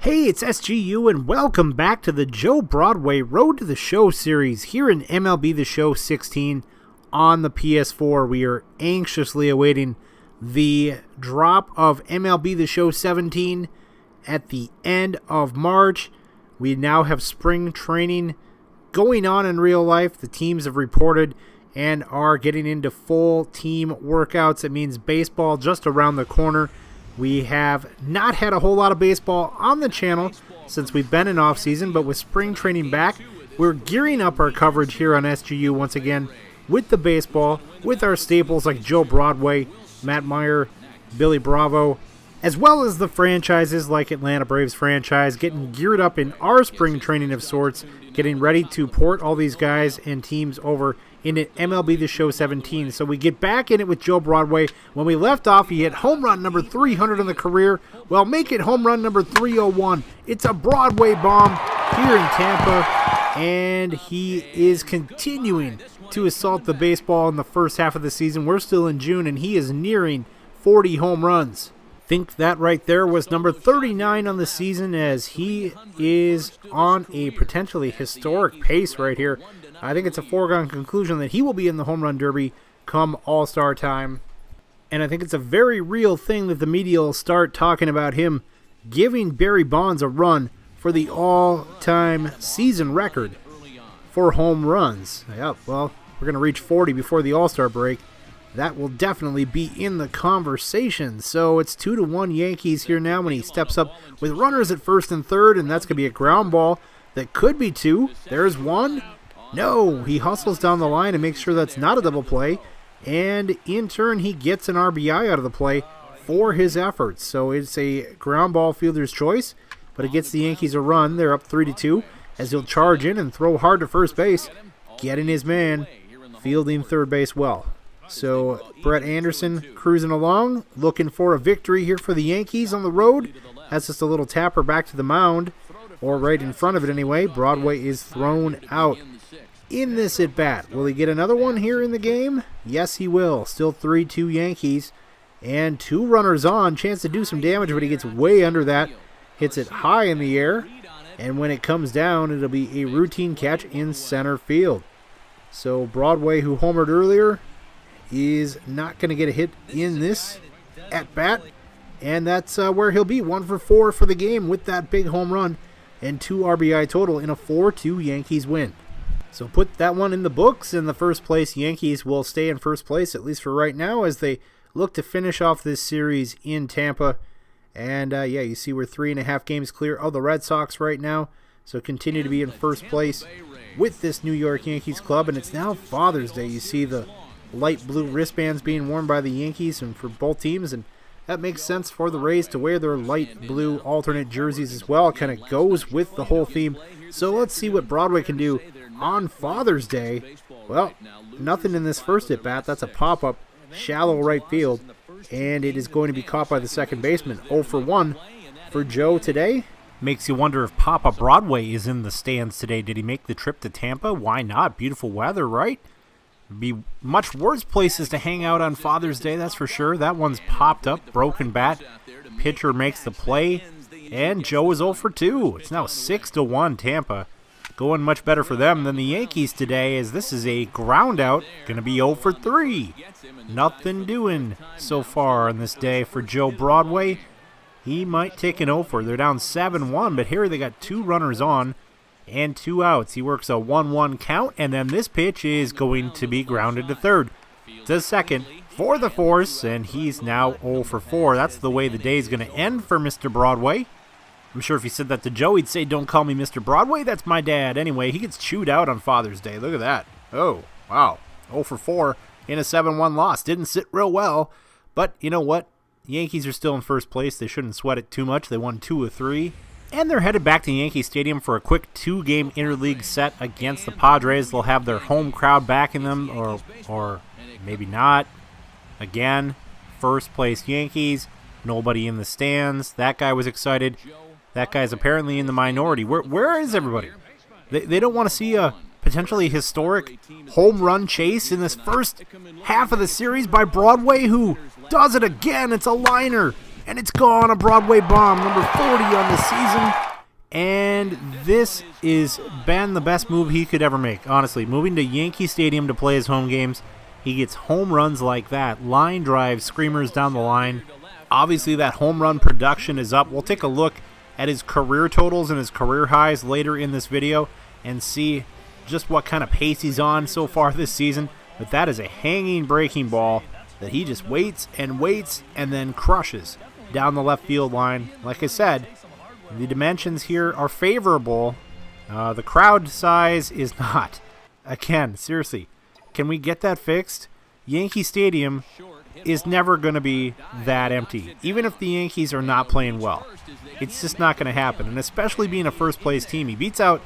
Hey, it's SGU and welcome back to the Joe Broadway Road to the Show series here in MLB The Show 16 on the PS4. We are anxiously awaiting the drop of MLB The Show 17 at the end of March. We now have spring training going on in real life. The teams have reported and are getting into full team workouts. It means baseball just around the corner. We have not had a whole lot of baseball on the channel since we've been in off season, but with spring training back, we're gearing up our coverage here on SGU once again with the baseball, with our staples like Joe Broadway, Matt Meyer, Billy Bravo, as well as the franchises like Atlanta Braves franchise, getting geared up in our spring training of sorts, getting ready to port all these guys and teams over into MLB The Show 17. So we get back in it with Joe Broadway. When we left off, he hit home run number 300 in the career. Well, make it home run number 301. It's a Broadway bomb here in Tampa, and he is continuing to assault the baseball in the first half of the season. We're still in June, and he is nearing 40 home runs. Think that right there was number 39 on the season, as he is on a potentially historic pace right here. I think it's a foregone conclusion that he will be in the home run derby come All-Star time. And I think it's a very real thing that the media will start talking about him giving Barry Bonds a run for the all-time season record for home runs. Yep, well, we're going to reach 40 before the All-Star break. That will definitely be in the conversation. So it's 2-1 Yankees here now when he steps up with runners at first and third, and that's going to be a ground ball that could be two. There's one. No, he hustles down the line and makes sure that's not a double play, and in turn he gets an RBI out of the play for his efforts. So it's a ground ball fielder's choice, but it gets the Yankees a run. They're up 3-2 as he'll charge in and throw hard to first base, getting his man, fielding third base well. So Brett Anderson cruising along, looking for a victory here for the Yankees on the road. Has just a little tapper back to the mound, or right in front of it anyway. Broadway is thrown out in this at-bat. Will he get another one here in the game? Yes, he will. Still 3-2 Yankees, and two runners on. Chance to do some damage, but he gets way under that. Hits it high in the air, and when it comes down, it'll be a routine catch in center field. So Broadway, who homered earlier, is not going to get a hit in this at-bat, and that's where he'll be. 1 for 4 for the game with that big home run and 2 RBI total in a 4-2 Yankees win. So put that one in the books, and the first place Yankees will stay in first place, at least for right now, as they look to finish off this series in Tampa. And yeah, you see we're 3.5 games clear of the Red Sox right now, so continue to be in first place with this New York Yankees club. And it's now Father's Day. You see the light blue wristbands being worn by the Yankees and for both teams, and that makes sense for the Rays to wear their light blue alternate jerseys as well. It kind of goes with the whole theme. So let's see what Broadway can do on Father's Day. Well, nothing in this first at-bat. That's a pop-up, shallow right field, and it is going to be caught by the second baseman. 0 for 1 for Joe today. Makes you wonder if Papa Broadway is in the stands today. Did he make the trip to Tampa? Why not? Beautiful weather, right? Be much worse places to hang out on Father's Day, that's for sure. That one's popped up, broken bat. Pitcher makes the play, and Joe is 0 for 2. It's now 6-1 Tampa. Going much better for them than the Yankees today, as this is a ground out. Going to be 0 for 3. Nothing doing so far on this day for Joe Broadway. He might take an 0 for. They're down 7-1, but here they got 2 runners on and 2 outs. He works a 1-1 count, and then this pitch is going to be grounded to third. To second for the force, and he's now 0 for 4. That's the way the day is going to end for Mr. Broadway. I'm sure if he said that to Joe, he'd say, "Don't call me Mr. Broadway, that's my dad." Anyway, he gets chewed out on Father's Day. Look at that. Oh, wow. 0 for 4 in a 7-1 loss. Didn't sit real well, but you know what? The Yankees are still in first place. They shouldn't sweat it too much. They won 2 of 3. And they're headed back to Yankee Stadium for a quick 2-game interleague set against the Padres. They'll have their home crowd backing them, or maybe not. Again, first place Yankees. Nobody in the stands. That guy was excited. That guy's apparently in the minority. Where is everybody? They don't want to see a potentially historic home run chase in this first half of the series by Broadway, who does it again. It's a liner. and it's gone. A Broadway bomb, number 40 on the season. And this is been the best move he could ever make, honestly. Moving to Yankee Stadium to play his home games, he gets home runs like that. Line drives, screamers down the line. Obviously, that home run production is up. We'll take a look at his career totals and his career highs later in this video and see just what kind of pace he's on so far this season. But that is a hanging breaking ball that he just waits and then crushes down the left field line. Like I said, the dimensions here are favorable. The crowd size is not. Again, seriously, can we get that fixed? Yankee Stadium is never going to be that empty. Even if the Yankees are not playing well, it's just not going to happen. And especially being a first-place team. He beats out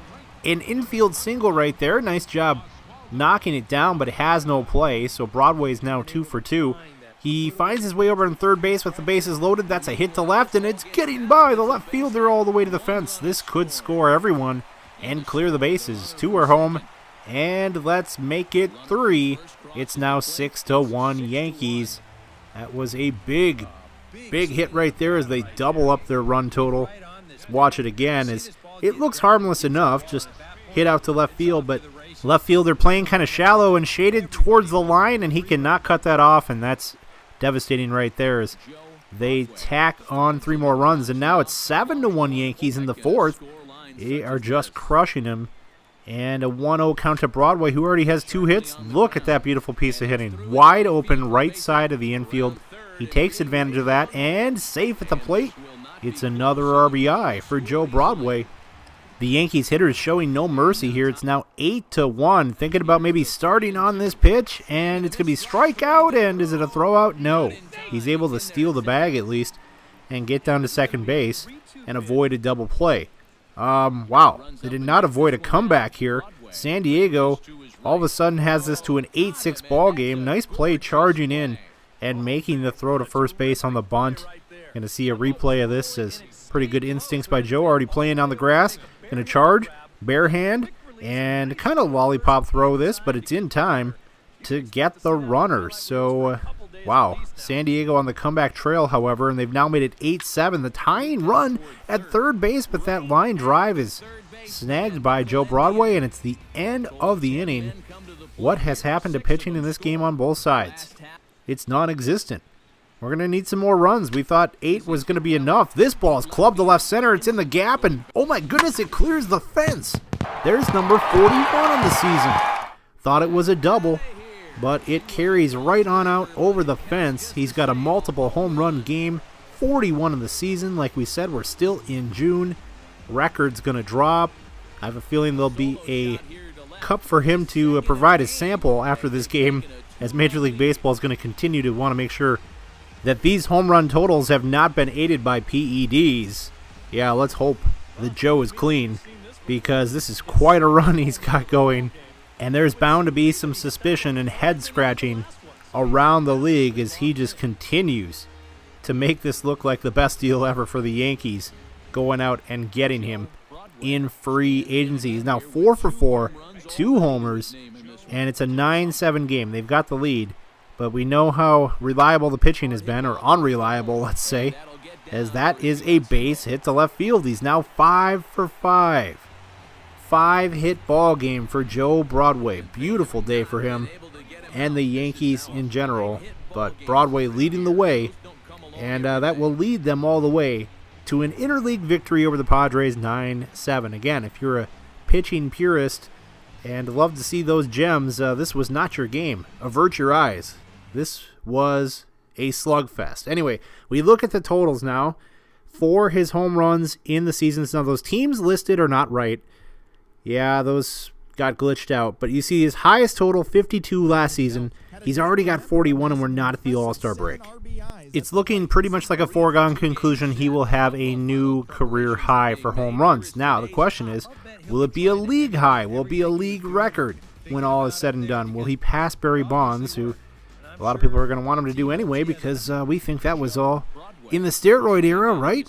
an infield single right there. Nice job knocking it down, but it has no play. So Broadway is now 2 for 2. He finds his way over in third base with the bases loaded. That's a hit to left, and it's getting by the left fielder all the way to the fence. This could score everyone and clear the bases. 2 are home, and let's make it 3. It's now 6-1 Yankees. That was a big hit right there as they double up their run total. Let's watch it again as it looks harmless enough, just hit out to left field, but left fielder playing kind of shallow and shaded towards the line, and he cannot cut that off, and that's devastating right there as they tack on 3 more runs, and now it's 7-1 Yankees in the 4th. They are just crushing him, and a 1-0 count to Broadway, who already has 2 hits. Look at that beautiful piece of hitting. Wide open right side of the infield. He takes advantage of that, and safe at the plate. It's another RBI for Joe Broadway. The Yankees hitters showing no mercy here. It's now 8-1. Thinking about maybe starting on this pitch, and it's going to be strikeout, and is it a throwout? No. He's able to steal the bag at least and get down to second base and avoid a double play. Wow. They did not avoid a comeback here. San Diego all of a sudden has this to an 8-6 ball game. Nice play charging in and making the throw to first base on the bunt. Going to see a replay of this as pretty good instincts by Joe. Already playing on the grass. Going to charge, bare hand, and kind of lollipop throw this, but it's in time to get the runner. So, wow. San Diego on the comeback trail, however, and they've now made it 8-7. The tying run at third base, but that line drive is snagged by Joe Broadway, and it's the end of the inning. What has happened to pitching in this game on both sides? It's non-existent. We're going to need some more runs. We thought 8 was going to be enough. This ball is clubbed to left center. It's in the gap, and oh my goodness, it clears the fence. There's number 41 on the season. Thought it was a double, but it carries right on out over the fence. He's got a multiple home run game, 41 in the season. Like we said, we're still in June. Record's going to drop. I have a feeling there'll be a cup for him to provide a sample after this game, as Major League Baseball is going to continue to want to make sure that these home run totals have not been aided by PEDs. Yeah, let's hope that Joe is clean, because this is quite a run he's got going, and there's bound to be some suspicion and head scratching around the league as he just continues to make this look like the best deal ever for the Yankees, going out and getting him in free agency. He's now 4 for 4, 2 homers, and it's a 9-7 game. They've got the lead. But we know how reliable the pitching has been, or unreliable, let's say, as that is a base hit to left field. He's now 5 for 5. 5-hit ball game for Joe Broadway. Beautiful day for him and the Yankees in general. But Broadway leading the way, and that will lead them all the way to an interleague victory over the Padres 9-7. Again, if you're a pitching purist and love to see those gems, this was not your game. Avert your eyes. This was a slugfest. Anyway, we look at the totals now for his home runs in the seasons. Now, those teams listed are not right. Yeah, those got glitched out. But you see his highest total, 52 last season. He's already got 41, and we're not at the All-Star break. It's looking pretty much like a foregone conclusion he will have a new career high for home runs. Now, the question is, will it be a league high? Will it be a league record when all is said and done? Will he pass Barry Bonds, who a lot of people are going to want him to do anyway, because we think that was all in the steroid era, right?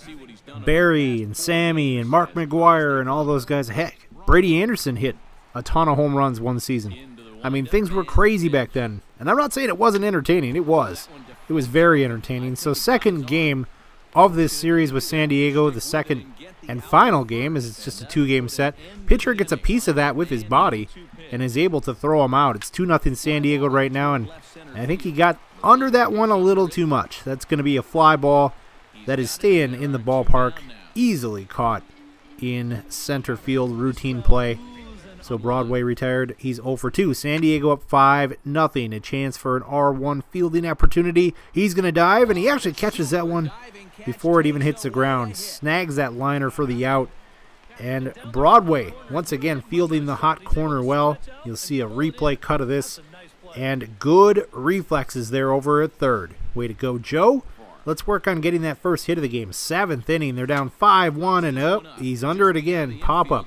Barry and Sammy and Mark McGwire and all those guys. Heck, Brady Anderson hit a ton of home runs one season. I mean, things were crazy back then. And I'm not saying it wasn't entertaining. It was. It was very entertaining. So second game of this series with San Diego, the second and final game, as it's just a 2-game set. Pitcher gets a piece of that with his body and is able to throw him out. It's 2-0 San Diego right now, and I think he got under that one a little too much. That's going to be a fly ball that is staying in the ballpark, easily caught in center field routine play. So Broadway retired. He's 0 for 2. San Diego up 5-0. A chance for an R1 fielding opportunity. He's going to dive, and he actually catches that one before it even hits the ground. Snags that liner for the out. And Broadway, once again, fielding the hot corner well. You'll see a replay cut of this. And good reflexes there over at third. Way to go, Joe. Let's work on getting that first hit of the game. 7th inning. They're down 5-1, and up. He's under it again. Pop-up.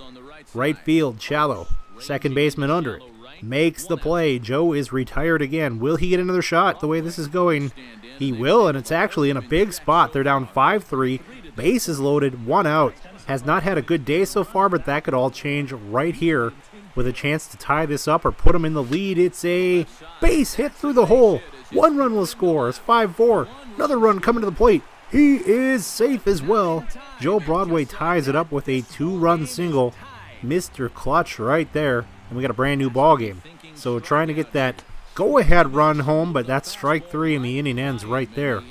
Right field, shallow. Second baseman under it. Makes the play. Joe is retired again. Will he get another shot the way this is going? He will, and it's actually in a big spot. They're down 5-3. Bases loaded. 1 out. Has not had a good day so far, but that could all change right here with a chance to tie this up or put him in the lead. It's a base hit through the hole. 1 run will score. It's 5-4. Another run coming to the plate. He is safe as well. Joe Broadway ties it up with a 2-run single. Mr. Clutch right there. And we got a brand new ball game. So trying to get that go-ahead run home, but that's strike 3 and the inning ends right there.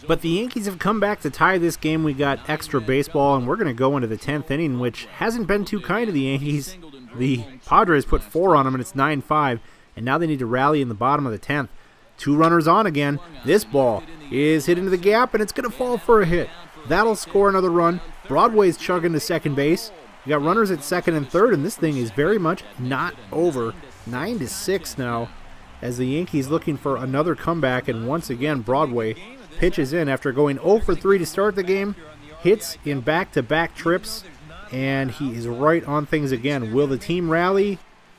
But the Yankees have come back to tie this game. We got extra baseball, and we're going to go into the 10th inning, which hasn't been too kind to the Yankees. The Padres put 4 on them, and it's 9-5. And now they need to rally in the bottom of the 10th. 2 runners on again. This ball is hit into the gap, and it's going to fall for a hit. That'll score another run. Broadway's chugging to second base. You got runners at second and third, and this thing is very much not over. 9-6 now, as the Yankees looking for another comeback, and once again Broadway pitches in after going 0 for 3 to start the game, hits in back-to-back trips, and he is right on things again. Will the team rally?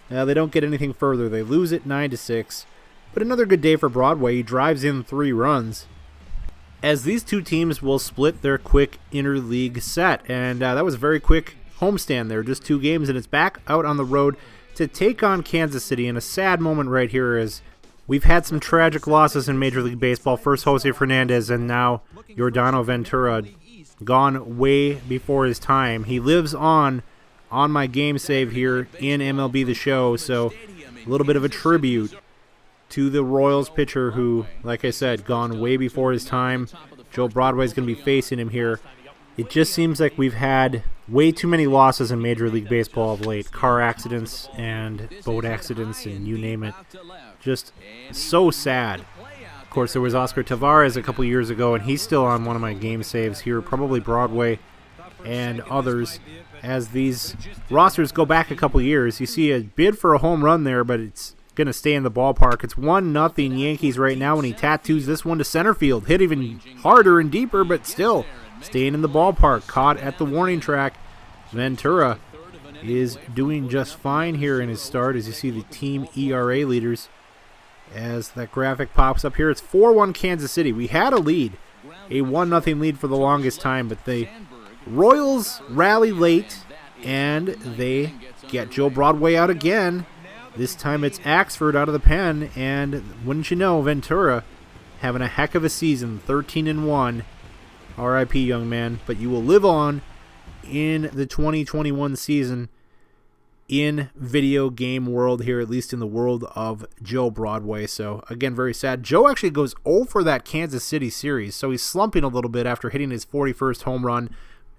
They don't get anything further. They lose it 9-6, but another good day for Broadway. He drives in 3 runs. As these two teams will split their quick interleague set, and that was a very quick homestand there, just 2 games, and it's back out on the road to take on Kansas City in a sad moment right here, as we've had some tragic losses in Major League Baseball. First Jose Fernandez, and now Yordano Ventura, gone way before his time. He lives on my game save here in MLB The Show, so a little bit of a tribute to the Royals pitcher who, like I said, gone way before his time. Joe Broadway's going to be facing him here. It just seems like we've had way too many losses in Major League Baseball of late. Car accidents and boat accidents and you name it. Just so sad. Of course, there was Oscar Tavares a couple years ago, and he's still on one of my game saves here. Probably Broadway and others. As these rosters go back a couple years, you see a bid for a home run there, but it's going to stay in the ballpark. It's 1-0 Yankees right now, and he tattoos this one to center field. Hit even harder and deeper, but still staying in the ballpark, caught at the warning track. Ventura is doing just fine here in his start, as you see the team ERA leaders. As that graphic pops up here, it's 4-1 Kansas City. We had a lead, a 1-0 lead for the longest time, but the Royals rally late, and they get Joe Broadway out again. This time it's Axford out of the pen, and wouldn't you know, Ventura having a heck of a season, 13-1. R.I.P. young man, but you will live on in the 2021 season in video game world here, at least in the world of Joe Broadway. So, again, very sad. Joe actually goes 0 for that Kansas City series, so he's slumping a little bit after hitting his 41st home run.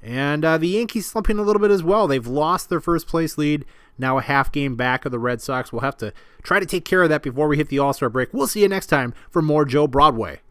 And the Yankees slumping a little bit as well. They've lost their first place lead, now a half game back of the Red Sox. We'll have to try to take care of that before we hit the All-Star break. We'll see you next time for more Joe Broadway.